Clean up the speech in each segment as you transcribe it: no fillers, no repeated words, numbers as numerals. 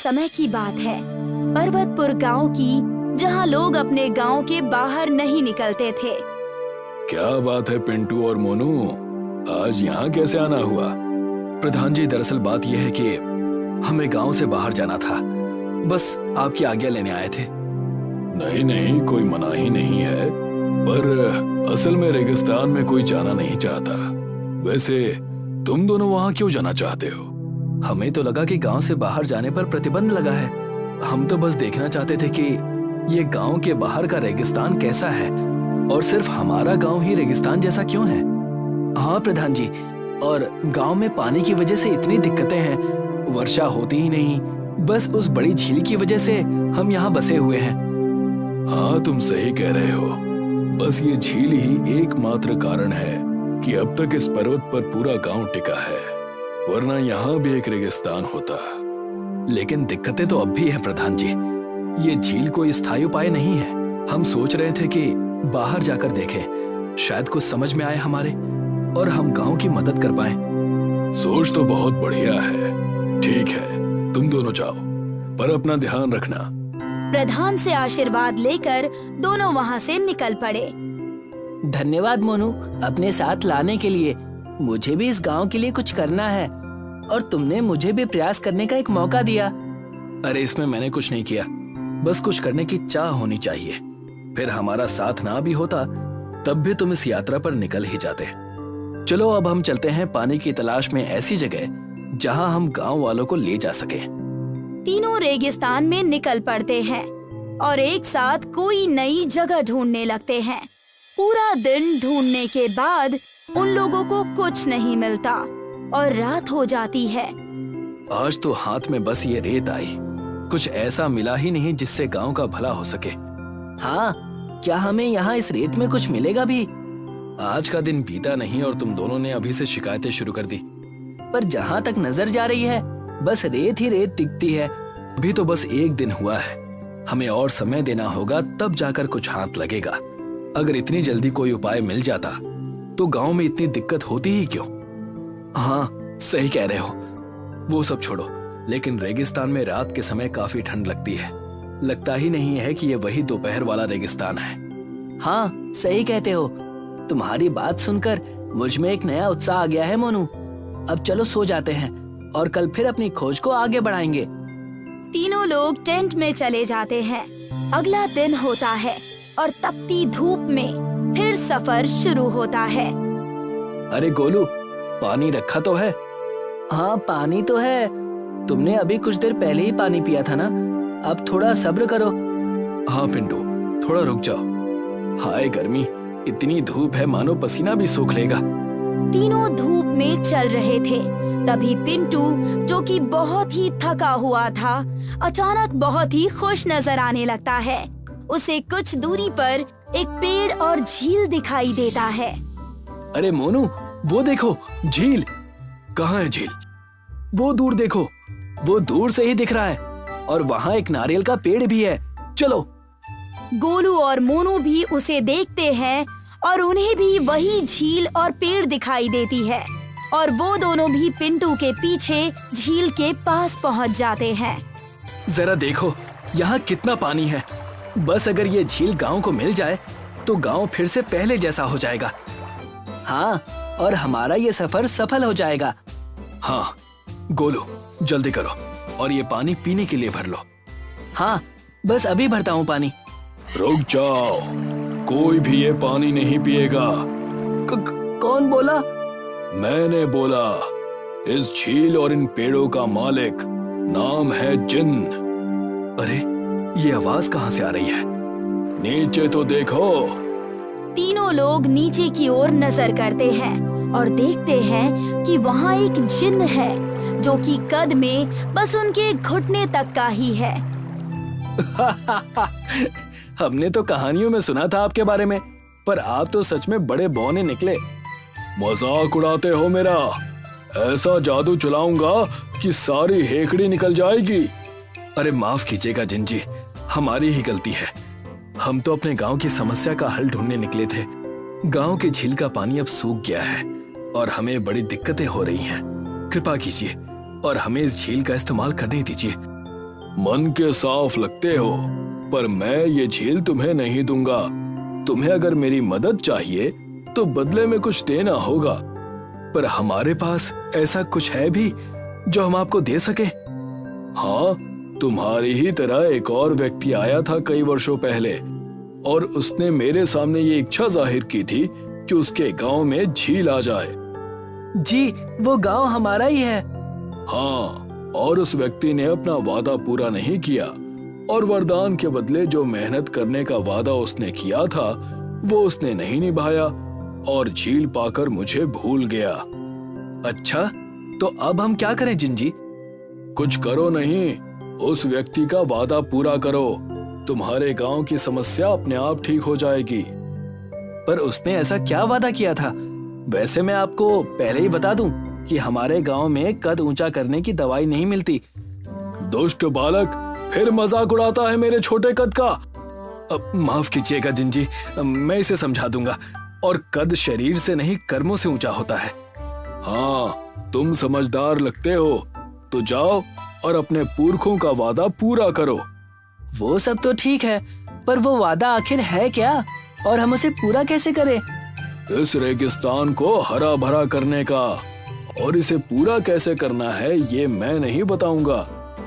समय की बात है, पर्वतपुर गांव की, जहां लोग अपने गांव के बाहर नहीं निकलते थे। क्या बात है पिंटू और मोनू, आज यहाँ कैसे आना हुआ? प्रधान जी, दरअसल बात यह है कि हमें गांव से बाहर जाना था, बस आपकी आज्ञा लेने आए थे। नहीं नहीं, कोई मनाही नहीं है, पर असल में रेगिस्तान में कोई जाना नहीं चाहता। वैसे तुम दोनों वहाँ क्यों जाना चाहते हो? हमें तो लगा कि गांव से बाहर जाने पर प्रतिबंध लगा है। हम तो बस देखना चाहते थे कि ये गांव के बाहर का रेगिस्तान कैसा है, और सिर्फ हमारा गांव ही रेगिस्तान जैसा क्यों है। हाँ प्रधान जी, और गांव में पानी की वजह से इतनी दिक्कतें हैं, वर्षा होती ही नहीं, बस उस बड़ी झील की वजह से हम यहाँ बसे हुए हैं। हाँ तुम सही कह रहे हो, बस ये झील ही एकमात्र कारण है कि अब तक इस पर्वत पर पूरा गांव टिका है, वरना यहाँ भी एक रेगिस्तान होता। लेकिन दिक्कतें तो अब भी हैं प्रधान जी, ये झील कोई स्थायी उपाय नहीं है। हम सोच रहे थे कि बाहर जाकर देखें, शायद कुछ समझ में आए हमारे, और हम गांव की मदद कर पाएं। सोच तो बहुत बढ़िया है। ठीक है, तुम दोनों जाओ, पर अपना ध्यान रखना। प्रधान से आशीर्वाद लेकर दोनों वहाँ से निकल पड़े। धन्यवाद मोनू, अपने साथ लाने के लिए। मुझे भी इस गांव के लिए कुछ करना है, और तुमने मुझे भी प्रयास करने का एक मौका दिया। अरे इसमें मैंने कुछ नहीं किया, बस कुछ करने की चाह होनी चाहिए। फिर हमारा साथ ना भी होता तब भी तुम इस यात्रा पर निकल ही जाते। चलो अब हम चलते हैं पानी की तलाश में ऐसी जगह जहां हम गांव वालों को ले जा सके। तीनों रेगिस्तान में निकल पड़ते हैं और एक साथ कोई नई जगह ढूंढने लगते हैं। पूरा दिन ढूंढने के बाद उन लोगों को कुछ नहीं मिलता और रात हो जाती है। आज तो हाथ में बस ये रेत आई, कुछ ऐसा मिला ही नहीं जिससे गांव का भला हो सके। हाँ, क्या हमें यहाँ इस रेत में कुछ मिलेगा भी? आज का दिन बीता नहीं और तुम दोनों ने अभी से शिकायतें शुरू कर दी। पर जहाँ तक नजर जा रही है बस रेत ही रेत दिखती है। अभी तो बस एक दिन हुआ है, हमें और समय देना होगा, तब जाकर कुछ हाथ लगेगा। अगर इतनी जल्दी कोई उपाय मिल जाता तो गांव में इतनी दिक्कत होती ही क्यों। हाँ सही कह रहे हो, वो सब छोड़ो, लेकिन रेगिस्तान में रात के समय काफी ठंड लगती है। लगता ही नहीं है कि ये वही दोपहर वाला रेगिस्तान है। हाँ सही कहते हो, तुम्हारी बात सुनकर मुझ में एक नया उत्साह आ गया है मोनू। अब चलो सो जाते हैं और कल फिर अपनी खोज को आगे बढ़ाएंगे। तीनों लोग टेंट में चले जाते हैं। अगला दिन होता है और तपती धूप में फिर सफर शुरू होता है। अरे गोलू, पानी रखा तो है? हाँ पानी तो है, तुमने अभी कुछ देर पहले ही पानी पिया था ना, अब थोड़ा सब्र करो। हाँ पिंटू, थोड़ा रुक जाओ। हाय गर्मी, इतनी धूप है मानो पसीना भी सूख लेगा। तीनों धूप में चल रहे थे, तभी पिंटू जो कि बहुत ही थका हुआ था, अचानक बहुत ही खुश नजर आने लगता है। उसे कुछ दूरी पर एक पेड़ और झील दिखाई देता है। अरे मोनू, वो देखो झील। कहाँ है झील? वो दूर देखो, वो दूर से ही दिख रहा है, और वहाँ एक नारियल का पेड़ भी है। चलो। गोलू और मोनू भी उसे देखते हैं और उन्हें भी वही झील और पेड़ दिखाई देती है, और वो दोनों भी पिंटू के पीछे झील के पास पहुँच जाते हैं। जरा देखो यहाँ कितना पानी है। बस अगर ये झील गांव को मिल जाए तो गांव फिर से पहले जैसा हो जाएगा। हाँ, और हमारा ये सफर सफल हो जाएगा। हाँ गोलू, जल्दी करो और ये पानी पीने के लिए भर लो। हाँ, बस अभी भरता हूँ पानी। रुक जाओ, कोई भी ये पानी नहीं पिएगा। कौन बोला? मैंने बोला। इस झील और इन पेड़ों का मालिक नाम है जिन। अरे ये आवाज कहाँ से आ रही है? नीचे तो देखो। तीनों लोग नीचे की ओर नजर करते हैं और देखते हैं कि वहाँ एक जिन्न है जो कि कद में बस उनके घुटने तक का ही है। हमने तो कहानियों में सुना था आपके बारे में, पर आप तो सच में बड़े बौने निकले। मजाक उड़ाते हो मेरा? ऐसा जादू चलाऊंगा कि सारी हेकड़ी निकल जाएगी। अरे माफ कीजिएगा जिन जी, हमारी ही गलती है। हम तो अपने गांव की समस्या का हल ढूंढने निकले थे। गांव के झील का पानी अब सूख गया है और हमें बड़ी दिक्कतें हो रही हैं। कृपा कीजिए और हमें इस झील का इस्तेमाल करने दीजिए। मन के साफ लगते हो, पर मैं ये झील तुम्हें नहीं दूंगा। तुम्हें अगर मेरी मदद चाहिए तो बदले में कुछ देना होगा। पर हमारे पास ऐसा कुछ है भी जो हम आपको दे सके? हाँ, तुम्हारी ही तरह एक और व्यक्ति आया था कई वर्षों पहले, और उसने मेरे सामने ये इच्छा जाहिर की थी कि उसके गांव में झील आ जाए। जी, वो गांव हमारा ही है। हाँ, और उस व्यक्ति ने अपना वादा पूरा नहीं किया, और वरदान के बदले जो मेहनत करने का वादा उसने किया था वो उसने नहीं निभाया, और झील पाकर मुझे भूल गया। अच्छा, तो अब हम क्या करें जिंजी? कुछ करो नहीं, उस व्यक्ति का वादा पूरा करो। तुम्हारे गांव की समस्या अपने आप ठीक हो जाएगी। पर उसने ऐसा क्या वादा किया था? वैसे मैं आपको पहले ही बता दूं कि हमारे गांव में कद ऊंचा करने की दवाई नहीं मिलती। दुष्ट बालक, फिर मजाक उड़ाता है मेरे छोटे कद का। अब माफ कीजिएगा जिंजी, मैं इसे समझा दूंगा। और कद शरीर से नहीं कर्मों से ऊंचा होता है। हाँ, तुम समझदार लगते हो, तो जाओ और अपने पुरखों का वादा पूरा करो। वो सब तो ठीक है, पर वो वादा आखिर है क्या, और हम उसे पूरा कैसे करें? इस रेगिस्तान को हरा भरा करने का, और इसे पूरा कैसे करना है ये मैं नहीं बताऊंगा।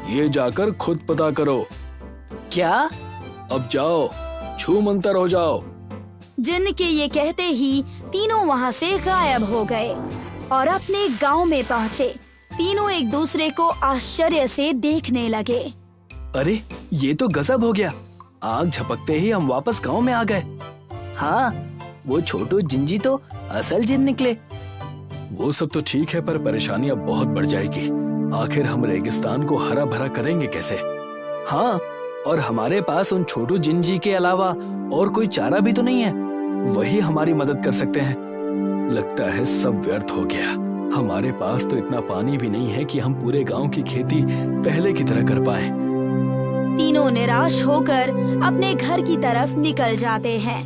ये जाकर खुद पता करो। क्या? अब जाओ, छू मंतर हो जाओ। जिन्न के ये कहते ही तीनों वहाँ से गायब हो गए और अपने गांव में पहुँचे। तीनों एक दूसरे को आश्चर्य से देखने लगे। अरे, ये तो गजब हो गया। आग झपकते ही हम वापस गांव में आ गए। हाँ, वो छोटू जिंजी तो असल जिन निकले। वो सब तो ठीक है, पर परेशानी अब बहुत बढ़ जाएगी। आखिर हम रेगिस्तान को हरा भरा करेंगे कैसे? हाँ, और हमारे पास उन छोटू जिंजी के अलावा और कोई चारा भी तो नहीं है। वही हमारी मदद कर सकते हैं। लगता है सब व्यर्थ हो गया। हमारे पास तो इतना पानी भी नहीं है कि हम पूरे गांव की खेती पहले की तरह कर पाएं। तीनों निराश होकर अपने घर की तरफ निकल जाते हैं।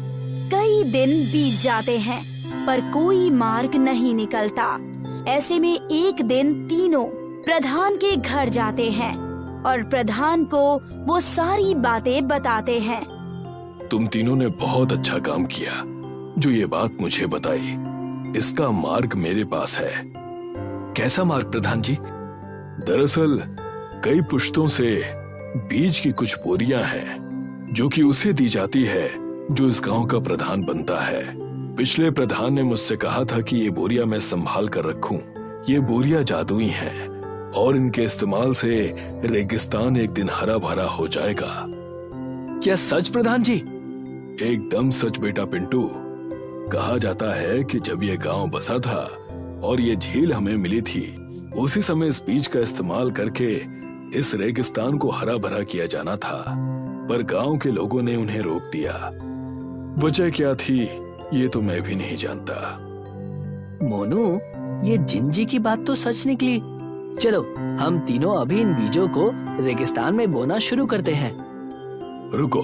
कई दिन बीत जाते हैं, पर कोई मार्ग नहीं निकलता। ऐसे में एक दिन तीनों प्रधान के घर जाते हैं और प्रधान को वो सारी बातें बताते हैं। तुम तीनों ने बहुत अच्छा काम किया जो ये बात मुझे बताई। इसका मार्ग मेरे पास है। कैसा मार्ग प्रधान जी? दरअसल कई पुश्तों से बीज की कुछ बोरियां हैं जो कि उसे दी जाती है जो इस गांव का प्रधान बनता है। पिछले प्रधान ने मुझसे कहा था कि ये बोरियां मैं संभाल कर रखूं। ये बोरियां जादुई हैं और इनके इस्तेमाल से रेगिस्तान एक दिन हरा भरा हो जाएगा। क्या सच प्रधान जी? एकदम सच बेटा पिंटू। कहा जाता है कि जब ये गांव बसा था और ये झील हमें मिली थी, उसी समय इस बीज का इस्तेमाल करके इस रेगिस्तान को हरा भरा किया जाना था, पर गांव के लोगों ने उन्हें रोक दिया। वजह क्या थी ये तो मैं भी नहीं जानता। मोनू, ये जिंजी की बात तो सच निकली। चलो, हम तीनों अभी इन बीजों को रेगिस्तान में बोना शुरू करते हैं। रुको,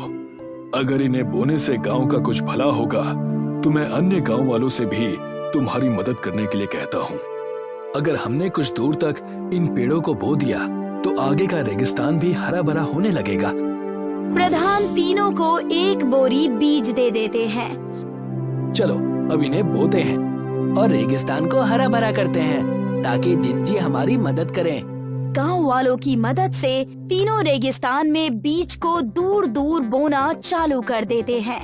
अगर इन्हें बोने से गांव का कुछ भला होगा तो मैं अन्य गांव वालों से भी तुम्हारी मदद करने के लिए कहता हूँ। अगर हमने कुछ दूर तक इन पेड़ों को बो दिया तो आगे का रेगिस्तान भी हरा भरा होने लगेगा। प्रधान तीनों को एक बोरी बीज दे देते हैं। चलो, अब इन्हें बोते हैं और रेगिस्तान को हरा भरा करते हैं ताकि जिंजी हमारी मदद करें। गांव वालों की मदद से तीनों रेगिस्तान में बीज को दूर दूर बोना चालू कर देते हैं।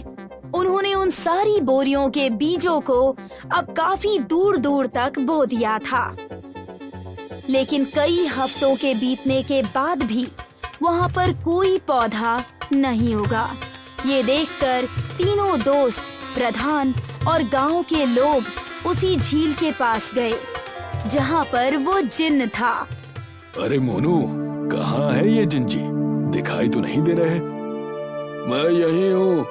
उन्होंने उन सारी बोरियों के बीजों को अब काफी दूर दूर तक बो दिया था, लेकिन कई हफ्तों के बीतने के बाद भी वहाँ पर कोई पौधा नहीं उगा। ये देखकर तीनों दोस्त, प्रधान और गांव के लोग उसी झील के पास गए जहाँ पर वो जिन्न था। अरे मोनू, कहाँ है ये जिंजी? दिखाई तो नहीं दे रहे। मैं यही हूँ।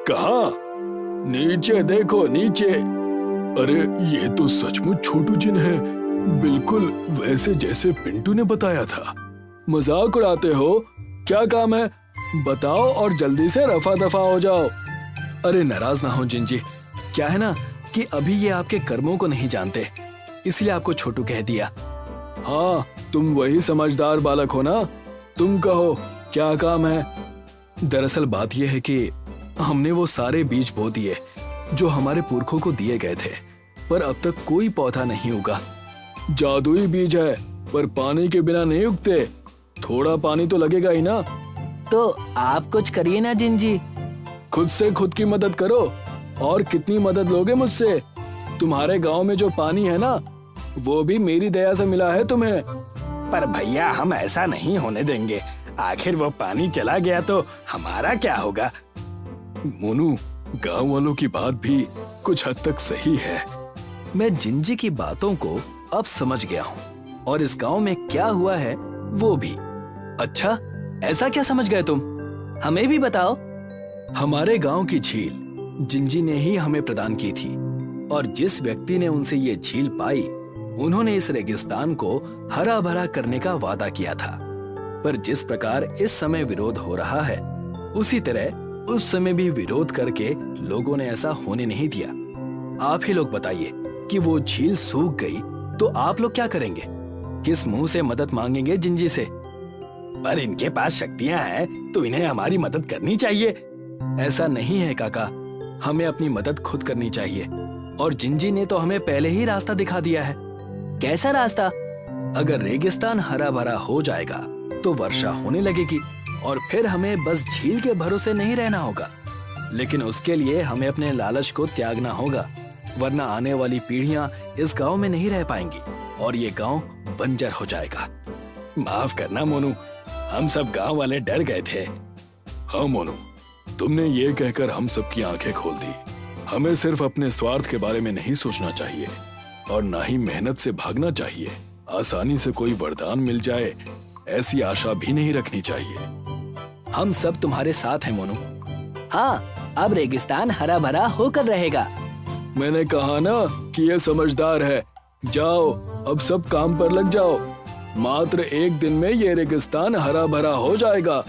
कहाँ? नीचे देखो, नीचे। अरे ये तो सचमुच छोटू जिन है, बिल्कुल वैसे जैसे पिंटू ने बताया था। मजाक उड़ाते हो? क्या काम है बताओ और जल्दी से रफा दफा हो जाओ। अरे नाराज ना हो जिंजी, क्या है ना कि अभी ये आपके कर्मों को नहीं जानते, इसलिए आपको छोटू कह दिया। हाँ, तुम वही समझदार बालक हो ना तुम कहो क्या काम है? दरअसल बात यह है कि हमने वो सारे बीज बो दिए जो हमारे पुरखों को दिए गए थे, पर अब तक कोई पौधा नहीं उगा। जादुई बीज है, पर पानी के बिना नहीं उगते। थोड़ा पानी तो लगेगा ही ना। तो आप कुछ करिए ना जिंजी। खुद से खुद की मदद करो। और कितनी मदद लोगे मुझसे? तुम्हारे गांव में जो पानी है ना, वो भी मेरी दया से मिला है तुम्हें। पर भैया हम ऐसा नहीं होने देंगे। आखिर वो पानी चला गया तो हमारा क्या होगा? मोनू, गांव वालों की बात भी कुछ हद तक सही है। मैं जिंजी की बातों को अब समझ गया हूँ और इस गांव में क्या हुआ है वो भी। अच्छा, ऐसा क्या समझ गए तुम? हमें भी बताओ। हमारे गांव की झील जिंजी ने ही हमें प्रदान की थी, और जिस व्यक्ति ने उनसे ये झील पाई, उन्होंने इस रेगिस्तान को हरा भरा करने का वादा किया था। पर जिस प्रकार इस समय विरोध हो रहा है, उसी तरह उस समय भी विरोध करके लोगों ने ऐसा होने नहीं दिया। आप ही लोग बताइए कि वो झील सूख गई तो आप लोग क्या करेंगे? किस मुंह से मदद मांगेंगे जिंजी से? पर इनके पास शक्तियां हैं तो इन्हें हमारी मदद करनी चाहिए। ऐसा नहीं है काका, हमें अपनी मदद खुद करनी चाहिए, और जिंजी ने तो हमें पहले ही रास्ता दिखा दिया है। कैसा रास्ता? अगर रेगिस्तान हरा भरा हो जाएगा तो वर्षा होने लगेगी, और फिर हमें बस झील के भरोसे नहीं रहना होगा। लेकिन उसके लिए हमें अपने लालच को त्यागना होगा, वरना आने वाली पीढ़ियां इस गांव में नहीं रह पाएंगी और ये गांव बंजर हो जाएगा। माफ करना मोनू, हम सब गांव वाले डर गए थे। हाँ मोनू, तुमने ये कहकर हम सबकी आंखें खोल दी। हमें सिर्फ अपने स्वार्थ के बारे में नहीं सोचना चाहिए, और ना ही मेहनत से भागना चाहिए। आसानी से कोई वरदान मिल जाए ऐसी आशा भी नहीं रखनी चाहिए। हम सब तुम्हारे साथ हैं मोनू। हाँ, अब रेगिस्तान हरा भरा होकर रहेगा। मैंने कहा ना कि ये समझदार है। जाओ, अब सब काम पर लग जाओ। मात्र एक दिन में ये रेगिस्तान हरा भरा हो जाएगा।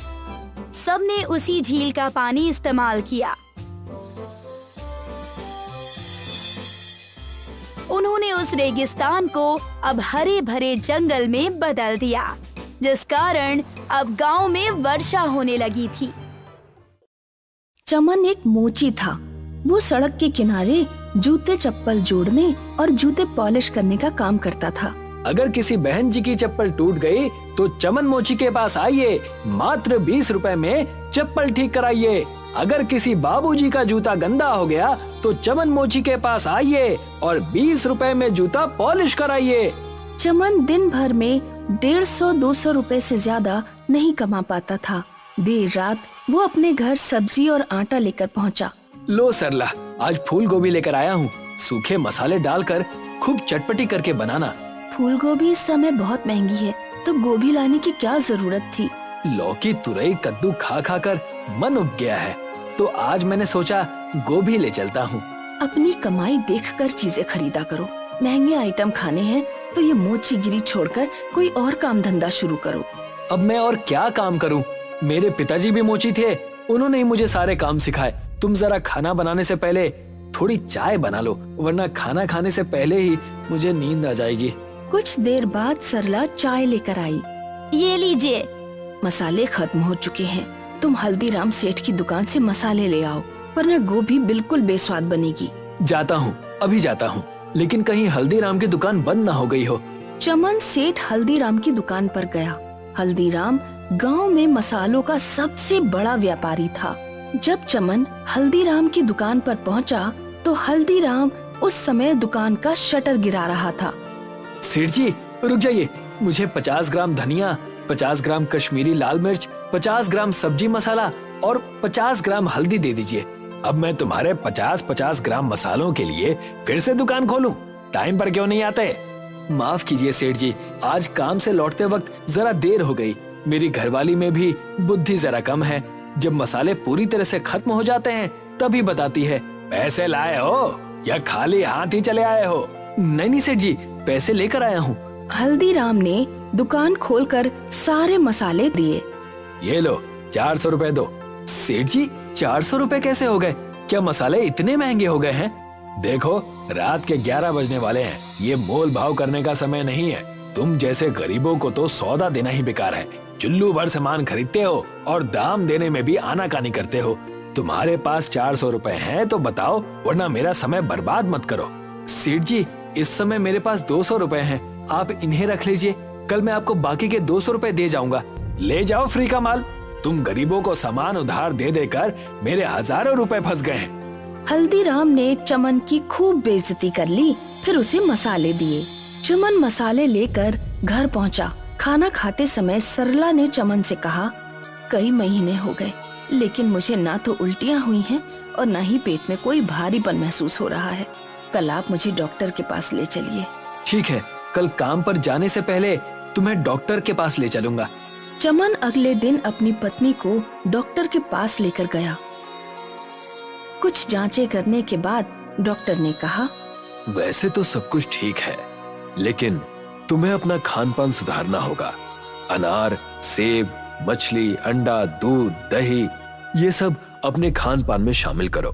सबने उसी झील का पानी इस्तेमाल किया। उन्होंने उस रेगिस्तान को अब हरे भरे जंगल में बदल दिया, जिस कारण अब गांव में वर्षा होने लगी थी। चमन एक मोची था। वो सड़क के किनारे जूते चप्पल जोड़ने और जूते पॉलिश करने का काम करता था। अगर किसी बहन जी की चप्पल टूट गई तो चमन मोची के पास आइए, मात्र 20 रुपए में चप्पल ठीक कराइए। अगर किसी बाबूजी का जूता गंदा हो गया तो चमन मोची के पास आइए और 20 रुपए में जूता पॉलिश कराइए। चमन दिन भर में 150-200 रुपए से ज्यादा नहीं कमा पाता था। देर रात वो अपने घर सब्जी और आटा लेकर पहुंचा। लो सरला, आज फूल गोभी लेकर आया हूँ। सूखे मसाले डालकर खूब चटपटी करके बनाना। फूल गोभी इस समय बहुत महंगी है, तो गोभी लाने की क्या जरूरत थी? लौकी तुरई कद्दू खा खा कर मन उब गया है, तो आज मैंने सोचा गोभी ले चलता हूँ। अपनी कमाई देखकर चीजें खरीदा करो। महंगे आइटम खाने हैं तो ये मोचीगिरी छोड़कर कोई और काम धंधा शुरू करो। अब मैं और क्या काम करूँ? मेरे पिताजी भी मोची थे, उन्होंने ही मुझे सारे काम सिखाए। तुम जरा खाना बनाने से पहले थोड़ी चाय बना लो, वरना खाना खाने से पहले ही मुझे नींद आ जाएगी। कुछ देर बाद सरला चाय लेकर आई। ये लीजिए। मसाले खत्म हो चुके हैं, तुम हल्दीराम सेठ की दुकान से मसाले ले आओ, वरना गोभी बिल्कुल बेस्वाद बनेगी। जाता हूँ, अभी जाता हूँ, लेकिन कहीं हल्दीराम की दुकान बंद ना हो गई हो। चमन सेठ हल्दीराम की दुकान पर गया। हल्दीराम गांव में मसालों का सबसे बड़ा व्यापारी था। जब चमन हल्दीराम की दुकान पर पहुंचा, तो हल्दीराम उस समय दुकान का शटर गिरा रहा था। सेठ जी रुक जाइए, मुझे 50 ग्राम धनिया, 50 ग्राम कश्मीरी लाल मिर्च, 50 ग्राम सब्जी मसाला और 50 ग्राम हल्दी दे दीजिए। अब मैं तुम्हारे 50-50 ग्राम मसालों के लिए फिर से दुकान खोलूं? टाइम पर क्यों नहीं आते? माफ कीजिए सेठ जी, आज काम से लौटते वक्त जरा देर हो गई। मेरी घरवाली में भी बुद्धि जरा कम है। जब मसाले पूरी तरह से खत्म हो जाते हैं तभी बताती है। पैसे लाए हो या खाली हाथ ही चले आए हो? नहीं सेठ जी, पैसे लेकर आया हूँ। हल्दीराम ने दुकान खोलकर सारे मसाले दिए। ये लो 400 रुपए दो। सेठ जी 400 रुपए कैसे हो गए? क्या मसाले इतने महंगे हो गए हैं? देखो रात के 11 बजने वाले हैं, ये मोल भाव करने का समय नहीं है। तुम जैसे गरीबों को तो सौदा देना ही बेकार है। चुल्लू भर सामान खरीदते हो और दाम देने में भी आनाकानी करते हो। तुम्हारे पास 400 रुपए हैं तो बताओ, वरना मेरा समय बर्बाद मत करो। सेठ जी, इस समय मेरे पास 200 रुपए हैं, आप इन्हें रख लीजिए, कल मैं आपको बाकी के 200 रुपए दे जाऊंगा। ले जाओ फ्री का माल। तुम गरीबों को सामान उधार दे देकर मेरे हजारों रुपए फंस गए हैं। हल्दीराम ने चमन की खूब बेइज्जती कर ली, फिर उसे मसाले दिए। चमन मसाले लेकर घर पहुंचा। खाना खाते समय सरला ने चमन से कहा, कई महीने हो गए, लेकिन मुझे ना तो उल्टियां हुई हैं और ना ही पेट में कोई भारीपन महसूस हो रहा है। कल आप मुझे डॉक्टर के पास ले चलिए। ठीक है, कल काम पर जाने से पहले तुम्हें डॉक्टर के पास ले चलूंगा। चमन अगले दिन अपनी पत्नी को डॉक्टर के पास लेकर गया। कुछ जांचें करने के बाद डॉक्टर ने कहा, वैसे तो सब कुछ ठीक है, लेकिन तुम्हें अपना खान पान सुधारना होगा। अनार, सेब, मछली, अंडा, दूध, दही, ये सब अपने खान पान में शामिल करो।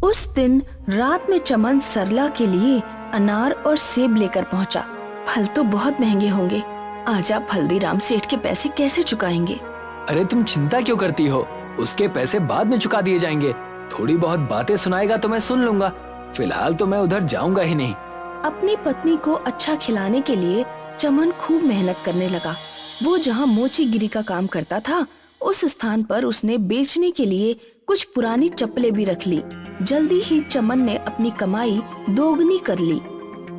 उस दिन रात में चमन सरला के लिए अनार और सेब लेकर पहुंचा। फल तो बहुत महंगे होंगे, आज आप हल्दीराम सेठ के पैसे कैसे चुकाएंगे? अरे तुम चिंता क्यों करती हो, उसके पैसे बाद में चुका दिए जाएंगे। थोड़ी बहुत बातें सुनाएगा तो मैं सुन लूंगा, फिलहाल तो मैं उधर जाऊंगा ही नहीं। अपनी पत्नी को अच्छा खिलाने के लिए चमन खूब मेहनत करने लगा। वो जहाँ मोचीगिरी का काम करता था, उस स्थान पर उसने बेचने के लिए कुछ पुरानी चप्पलें भी रख ली। जल्दी ही चमन ने अपनी कमाई दोगुनी कर ली।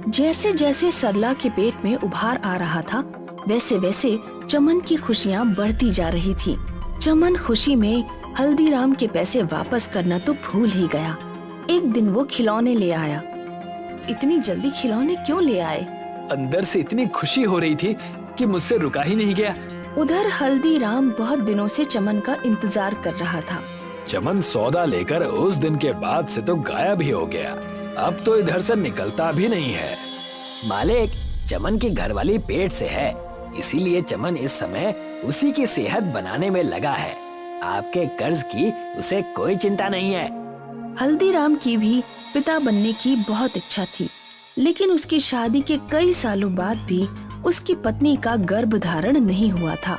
जैसे जैसे सरला के पेट में उभार आ रहा था, वैसे वैसे चमन की खुशियाँ बढ़ती जा रही थी। चमन खुशी में हल्दीराम के पैसे वापस करना तो भूल ही गया। एक दिन वो खिलौने ले आया। इतनी जल्दी खिलौने क्यों ले आए? अंदर से इतनी खुशी हो रही थी कि मुझसे रुका ही नहीं गया। उधर हल्दीराम बहुत दिनों से चमन का इंतजार कर रहा था। चमन सौदा लेकर उस दिन के बाद से तो गायब ही हो गया, अब तो इधर से निकलता भी नहीं है। मालिक, चमन की घरवाली पेट से है, इसीलिए चमन इस समय उसी की सेहत बनाने में लगा है। आपके कर्ज की उसे कोई चिंता नहीं है। हल्दीराम की भी पिता बनने की बहुत इच्छा थी, लेकिन उसकी शादी के कई सालों बाद भी उसकी पत्नी का गर्भ धारण नहीं हुआ था।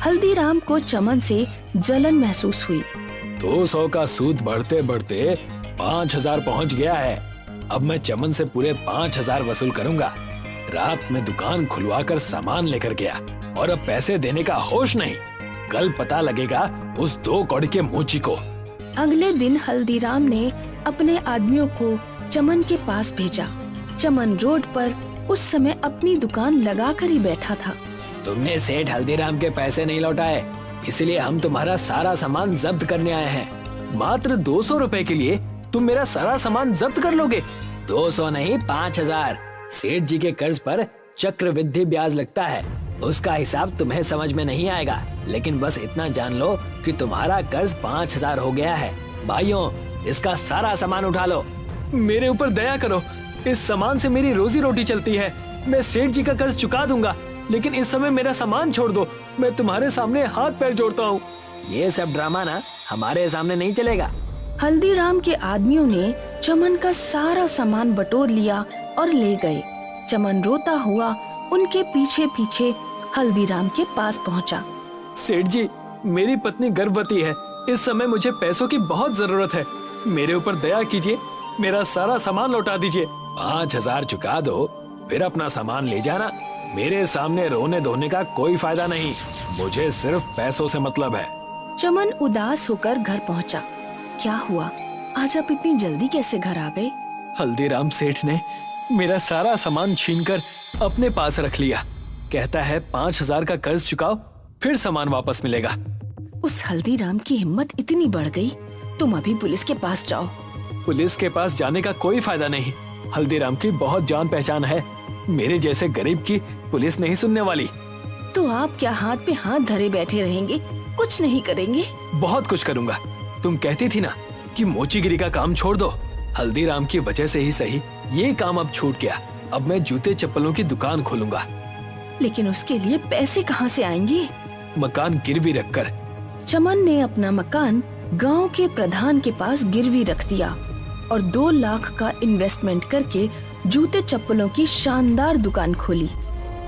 हल्दीराम को चमन से जलन महसूस हुई। 200 का सूद बढ़ते बढ़ते 5000 पहुंच गया है। अब मैं चमन से पूरे 5000 वसूल करूंगा। रात में दुकान खुलवाकर सामान लेकर गया और अब पैसे देने का होश नहीं। कल पता लगेगा उस 2 कौड़ी के मोची को। अगले दिन हल्दीराम ने अपने आदमियों को चमन के पास भेजा। चमन रोड पर उस समय अपनी दुकान लगाकर ही बैठा था। तुमने सेठ हल्दीराम के पैसे नहीं लौटाए, इसलिए हम तुम्हारा सारा सामान जब्त करने आए हैं। मात्र 200 रुपए के लिए तुम मेरा सारा सामान जब्त कर लोगे? 200 नहीं, 5000। सेठ जी के कर्ज पर चक्रवृद्धि ब्याज लगता है, उसका हिसाब तुम्हें समझ में नहीं आएगा, लेकिन बस इतना जान लो कि तुम्हारा कर्ज 5000 हो गया है। भाइयों, इसका सारा सामान उठा लो। मेरे ऊपर दया करो, इस सामान से मेरी रोजी रोटी चलती है। मैं सेठ जी का कर्ज चुका दूंगा, लेकिन इस समय मेरा सामान छोड़ दो। मैं तुम्हारे सामने हाथ पैर जोड़ता हूँ। ये सब ड्रामा ना हमारे सामने नहीं चलेगा। हल्दीराम के आदमियों ने चमन का सारा सामान बटोर लिया और ले गए। चमन रोता हुआ उनके पीछे पीछे हल्दीराम के पास पहुंचा। सेठ जी, मेरी पत्नी गर्भवती है, इस समय मुझे पैसों की बहुत जरूरत है। मेरे ऊपर दया कीजिए, मेरा सारा सामान लौटा दीजिए। 5000 चुका दो, फिर अपना सामान ले जाना। मेरे सामने रोने धोने का कोई फायदा नहीं, मुझे सिर्फ पैसों से मतलब है। चमन उदास होकर घर पहुंचा। क्या हुआ, आज आप इतनी जल्दी कैसे घर आ गए? हल्दीराम सेठ ने मेरा सारा सामान छीनकर अपने पास रख लिया। कहता है 5000 का कर्ज चुकाओ, फिर सामान वापस मिलेगा। उस हल्दीराम की हिम्मत इतनी बढ़ गई, तुम अभी पुलिस के पास जाओ। पुलिस के पास जाने का कोई फायदा नहीं, हल्दीराम की बहुत जान पहचान है। मेरे जैसे गरीब की पुलिस नहीं सुनने वाली। तो आप क्या हाथ पे हाथ धरे बैठे रहेंगे, कुछ नहीं करेंगे? बहुत कुछ करूंगा। तुम कहती थी ना कि मोचीगिरी का काम छोड़ दो। हल्दीराम की वजह से ही सही ये काम अब छूट गया। अब मैं जूते चप्पलों की दुकान खोलूंगा। लेकिन उसके लिए पैसे कहाँ से आएंगे? मकान गिरवी रखकर। चमन ने अपना मकान गांव के प्रधान के पास गिरवी रख दिया और 2 लाख का इन्वेस्टमेंट करके जूते चप्पलों की शानदार दुकान खोली।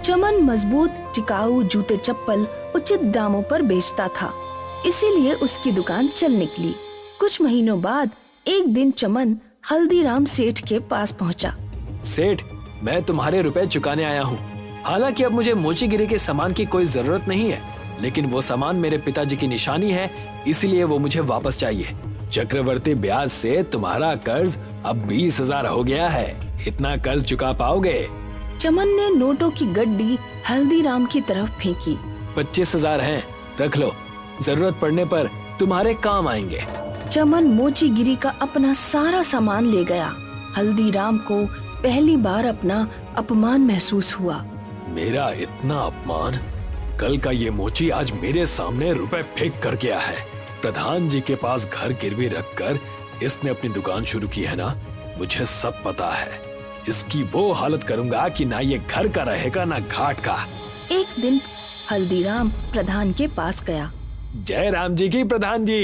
चमन मजबूत टिकाऊ जूते चप्पल उचित दामों पर बेचता था, इसीलिए उसकी दुकान चल निकली। कुछ महीनों बाद एक दिन चमन हल्दीराम सेठ के पास पहुंचा। सेठ, मैं तुम्हारे रुपए चुकाने आया हूँ। हालांकि अब मुझे मोचीगिरी के सामान की कोई जरूरत नहीं है, लेकिन वो सामान मेरे पिताजी की निशानी है, इसलिए वो मुझे वापस चाहिए। चक्रवर्ती ब्याज से तुम्हारा कर्ज अब 20,000 हो गया है। इतना कर्ज चुका पाओगे? चमन ने नोटों की गड्डी हल्दीराम की तरफ फेंकी। 25,000 हैं, रख लो, जरूरत पड़ने पर तुम्हारे काम आएंगे। चमन मोचीगिरी का अपना सारा सामान ले गया। हल्दीराम को पहली बार अपना अपमान महसूस हुआ। मेरा इतना अपमान? कल का ये मोची आज मेरे सामने रुपए फेंक कर गया है। प्रधान जी के पास घर गिरवी रखकर इसने अपनी दुकान शुरू की है ना, मुझे सब पता है। इसकी वो हालत करूंगा कि ना ये घर का रहेगा ना घाट का। एक दिन हल्दीराम प्रधान के पास गया। जय राम जी की प्रधान जी।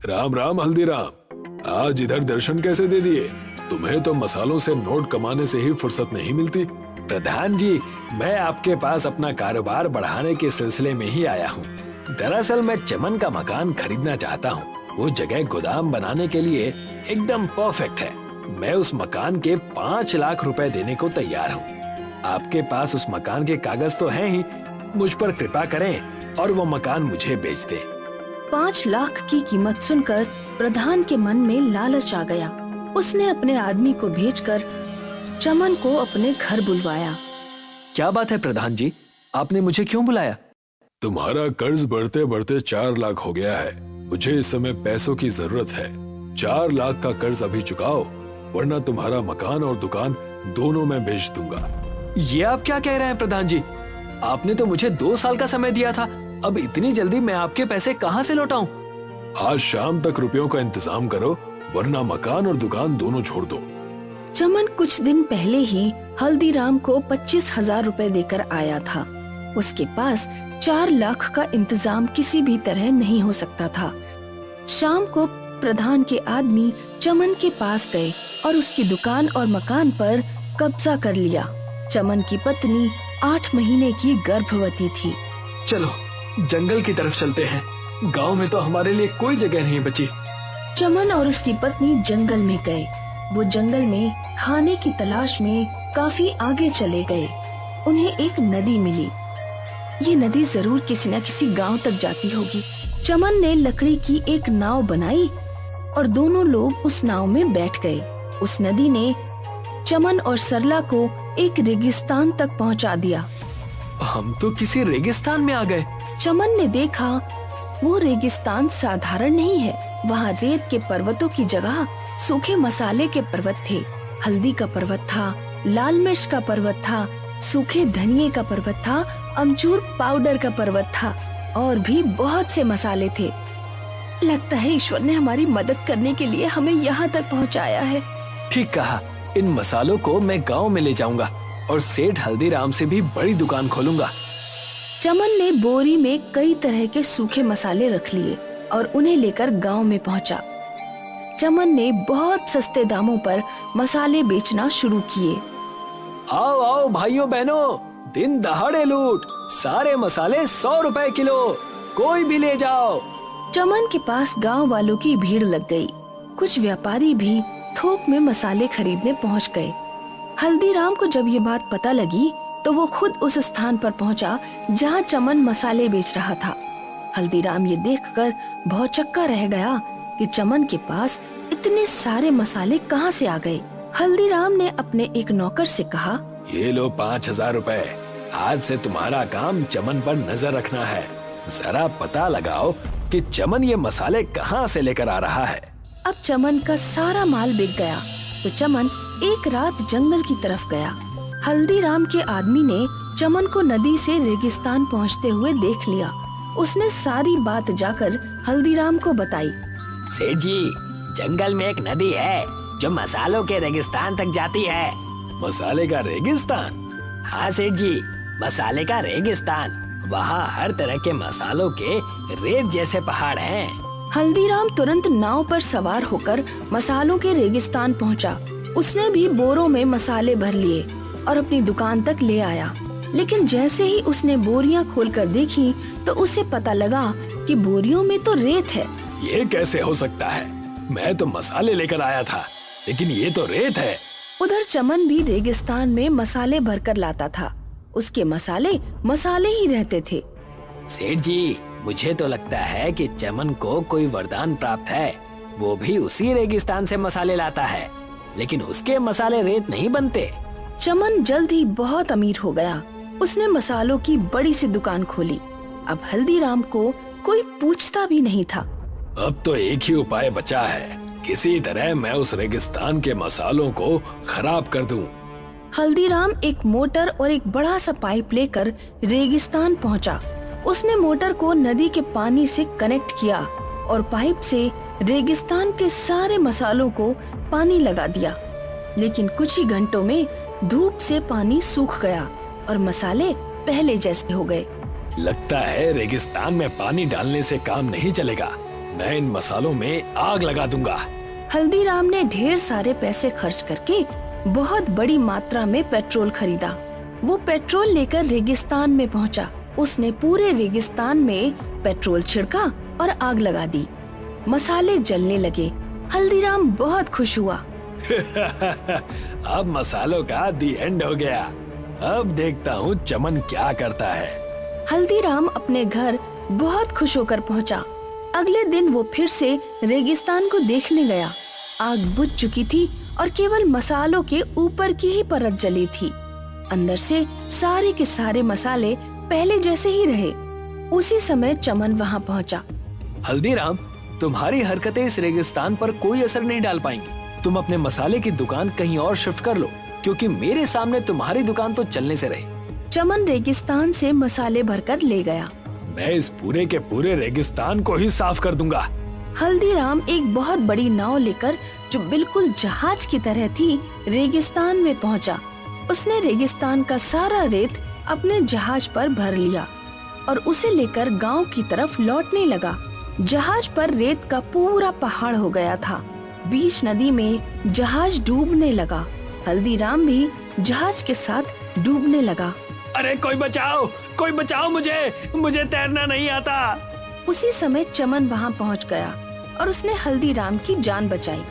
राम राम हल्दीराम, आज इधर दर्शन कैसे दे दिए? तुम्हें तो मसालों से नोट कमाने से ही फुर्सत नहीं मिलती। प्रधान जी, मैं आपके पास अपना कारोबार बढ़ाने के सिलसिले में ही आया हूँ। दरअसल मैं चमन का मकान खरीदना चाहता हूँ। वो जगह गोदाम बनाने के लिए एकदम परफेक्ट है। मैं उस मकान के 5 लाख रुपए देने को तैयार हूँ। आपके पास उस मकान के कागज तो हैं ही, मुझ पर कृपा करें और वो मकान मुझे बेच दे। 5 लाख की कीमत सुनकर प्रधान के मन में लालच आ गया। उसने अपने आदमी को भेजकर चमन को अपने घर बुलवाया। क्या बात है प्रधान जी, आपने मुझे क्यों बुलाया? तुम्हारा कर्ज बढ़ते बढ़ते 4 लाख हो गया है। मुझे इस समय पैसों की जरूरत है। 4 लाख का कर्ज अभी चुकाओ, वरना तुम्हारा मकान और दुकान दोनों मैं बेच दूंगा। ये आप क्या कह रहे हैं प्रधान जी? आपने तो मुझे 2 साल का समय दिया था। अब इतनी जल्दी मैं आपके पैसे कहाँ से लौटाऊं? आज शाम तक रुपयों का इंतजाम करो, वरना मकान और दुकान दोनों छोड़ दो। चमन कुछ दिन पहले ही हल्दीराम को 25,000 रुपए देकर आया था। उसके पास 4 लाख का इंतजाम किसी भी तरह नहीं हो सकता था। शाम को प्रधान के आदमी चमन के पास गए और उसकी दुकान और मकान पर कब्जा कर लिया। चमन की पत्नी 8 महीने की गर्भवती थी। चलो जंगल की तरफ चलते हैं, गांव में तो हमारे लिए कोई जगह नहीं बची। चमन और उसकी पत्नी जंगल में गए। वो जंगल में खाने की तलाश में काफी आगे चले गए। उन्हें एक नदी मिली। ये नदी जरूर किसी न किसी गांव तक जाती होगी। चमन ने लकड़ी की एक नाव बनाई और दोनों लोग उस नाव में बैठ गए। उस नदी ने चमन और सरला को एक रेगिस्तान तक पहुंचा दिया। हम तो किसी रेगिस्तान में आ गए। चमन ने देखा वो रेगिस्तान साधारण नहीं है। वहाँ रेत के पर्वतों की जगह सूखे मसाले के पर्वत थे। हल्दी का पर्वत था, लाल मिर्च का पर्वत था, सूखे धनिये का पर्वत था, अमचूर पाउडर का पर्वत था और भी बहुत से मसाले थे। लगता है ईश्वर ने हमारी मदद करने के लिए हमें यहाँ तक पहुँचाया है। ठीक कहा, इन मसालों को मैं गांव में ले जाऊंगा और सेठ हल्दीराम से भी बड़ी दुकान खोलूंगा। चमन ने बोरी में कई तरह के सूखे मसाले रख लिए और उन्हें लेकर गांव में पहुंचा। चमन ने बहुत सस्ते दामों पर मसाले बेचना शुरू किए। आओ आओ भाइयों बहनों, दिन दहाड़े लूट, सारे मसाले 100 रुपए किलो, कोई भी ले जाओ। चमन के पास गांव वालों की भीड़ लग गई। कुछ व्यापारी भी थोक में मसाले खरीदने पहुंच गए। हल्दीराम को जब ये बात पता लगी तो वो खुद उस स्थान पर पहुंचा जहां चमन मसाले बेच रहा था। हल्दीराम ये देखकर भौचक्का रह गया कि चमन के पास इतने सारे मसाले कहां से आ गए। हल्दीराम ने अपने एक नौकर से कहा, ये लो 5,000 रुपए। आज से तुम्हारा काम चमन पर नजर रखना है। जरा पता लगाओ कि चमन ये मसाले कहां से लेकर आ रहा है। अब चमन का सारा माल बिक गया तो चमन एक रात जंगल की तरफ गया। हल्दीराम के आदमी ने चमन को नदी से रेगिस्तान पहुंचते हुए देख लिया। उसने सारी बात जाकर हल्दीराम को बताई। सेठ जी, जंगल में एक नदी है जो मसालों के रेगिस्तान तक जाती है। मसाले का रेगिस्तान? हाँ सेठ जी, मसाले का रेगिस्तान। वहाँ हर तरह के मसालों के रेत जैसे पहाड़ हैं। हल्दीराम तुरंत नाव पर सवार होकर मसालों के रेगिस्तान पहुंचा। उसने भी बोरों में मसाले भर लिए और अपनी दुकान तक ले आया। लेकिन जैसे ही उसने बोरियां खोलकर देखी तो उसे पता लगा कि बोरियों में तो रेत है। ये कैसे हो सकता है? मैं तो मसाले लेकर आया था, लेकिन ये तो रेत है। उधर चमन भी रेगिस्तान में मसाले भरकर लाता था। उसके मसाले ही रहते थे। सेठ जी, मुझे तो लगता है कि चमन को कोई वरदान प्राप्त है। वो भी उसी रेगिस्तान से मसाले लाता है, लेकिन उसके मसाले रेत नहीं बनते। चमन जल्द ही बहुत अमीर हो गया। उसने मसालों की बड़ी सी दुकान खोली। अब हल्दीराम को कोई पूछता भी नहीं था। अब तो एक ही उपाय बचा है, किसी तरह मैं उस रेगिस्तान के मसालों को खराब कर दूं। हल्दीराम एक मोटर और एक बड़ा सा पाइप लेकर रेगिस्तान पहुंचा। उसने मोटर को नदी के पानी से कनेक्ट किया और पाइप से रेगिस्तान के सारे मसालों को पानी लगा दिया। लेकिन कुछ ही घंटों में धूप से पानी सूख गया और मसाले पहले जैसे हो गए। लगता है रेगिस्तान में पानी डालने से काम नहीं चलेगा। मैं इन मसालों में आग लगा दूंगा। हल्दीराम ने ढेर सारे पैसे खर्च करके बहुत बड़ी मात्रा में पेट्रोल खरीदा। वो पेट्रोल लेकर रेगिस्तान में पहुंचा। उसने पूरे रेगिस्तान में पेट्रोल छिड़का और आग लगा दी। मसाले जलने लगे। हल्दीराम बहुत खुश हुआ। अब मसालों का दी एंड हो गया। अब देखता हूँ चमन क्या करता है। हल्दीराम अपने घर बहुत खुश होकर पहुंचा। अगले दिन वो फिर से रेगिस्तान को देखने गया। आग बुझ चुकी थी और केवल मसालों के ऊपर की ही परत जली थी। अंदर से सारे के सारे मसाले पहले जैसे ही रहे। उसी समय चमन वहाँ पहुँचा। हल्दीराम, तुम्हारी हरकतें इस रेगिस्तान पर कोई असर नहीं डाल पाएंगी। तुम अपने मसाले की दुकान कहीं और शिफ्ट कर लो, क्योंकि मेरे सामने तुम्हारी दुकान तो चलने से रही। चमन रेगिस्तान से मसाले भरकर ले गया। मैं इस पूरे के पूरे रेगिस्तान को ही साफ कर दूंगा। हल्दीराम एक बहुत बड़ी नाव लेकर, जो बिल्कुल जहाज की तरह थी, रेगिस्तान में पहुंचा। उसने रेगिस्तान का सारा रेत अपने जहाज पर भर लिया और उसे लेकर गांव की तरफ लौटने लगा। जहाज पर रेत का पूरा पहाड़ हो गया था। बीच नदी में जहाज डूबने लगा। हल्दीराम भी जहाज के साथ डूबने लगा। अरे कोई बचाओ मुझे तैरना नहीं आता। उसी समय चमन वहाँ पहुँच गया और उसने हल्दीराम की जान बचाई।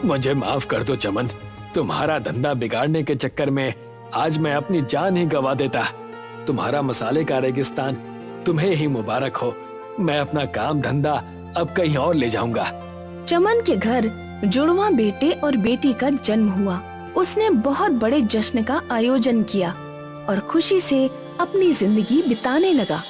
मुझे माफ कर दो चमन, तुम्हारा धंधा बिगाड़ने के चक्कर में आज मैं अपनी जान ही गवा देता। तुम्हारा मसाले का रेगिस्तान तुम्हें ही मुबारक हो। मैं अपना काम धंधा अब कहीं और ले जाऊंगा। चमन के घर जुड़वा बेटे और बेटी का जन्म हुआ। उसने बहुत बड़े जश्न का आयोजन किया और खुशी से अपनी जिंदगी बिताने लगा।